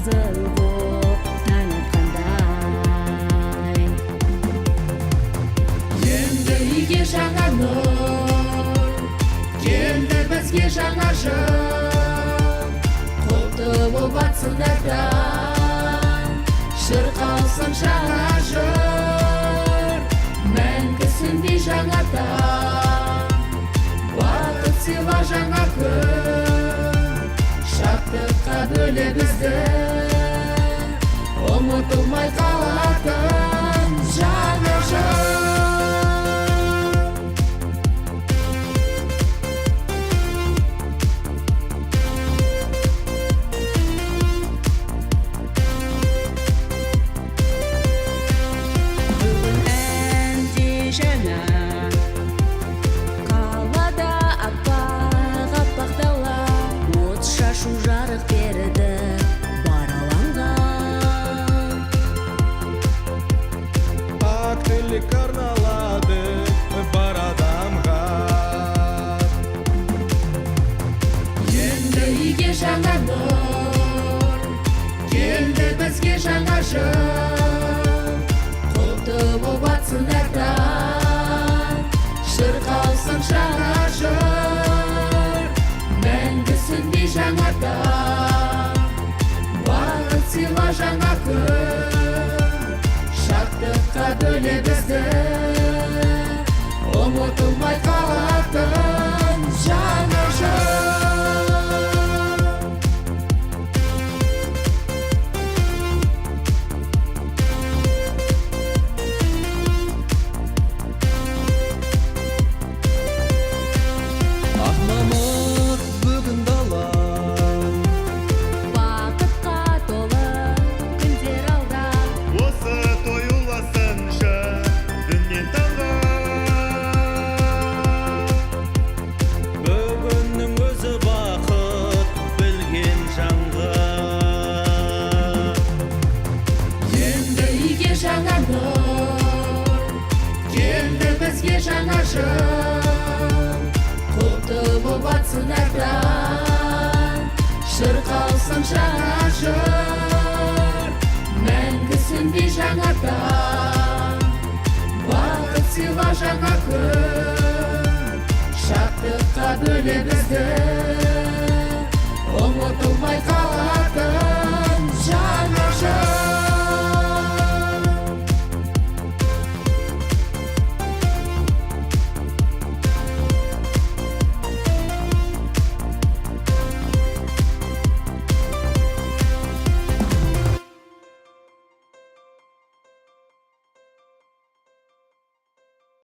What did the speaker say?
қызыл боп таң атқандай. Енді үйге жаңа нұр, келді бізге жаңа жыл. Құтты болып атсыңдардан, шырқалсын жаңа жыр. Мәңгісіндей жаңадан, бақыт сыйла жаңа күн. Шаттыққа бөле бізді, ұмытылмай қалатын жаңа жыл. Жаңа қалада аппақ дала, от шашу жарық берді бар алаңға. Ақ тілек арналады бар адамға. Енді үйге жаңа нұр, келді бізге жаңа жыл. Құтты болып атсыңдардан, шырқалсын жаңа жыр. Мәңгісіндей жаңадан, бақыт сыйла жаңа күн. Шаттыққа бөле бізді, ұмытылмай қалатын жаңа жыл. Мамыт бүгін дала, Бақытқа толы күндер алда, Осы той уласыншы дүннен таңға. бүгіннің өзі бақыт білген жанға. Енді үйге жаңа нұр, келді бізге жаңа жыл. Құтты болып атсыңдардан, шырқалсын жаңа жыр. Мәңгісіндей жаңадан, бақыт сыйла жаңа күн. Шаттыққа бөле бізді, ұмытылмай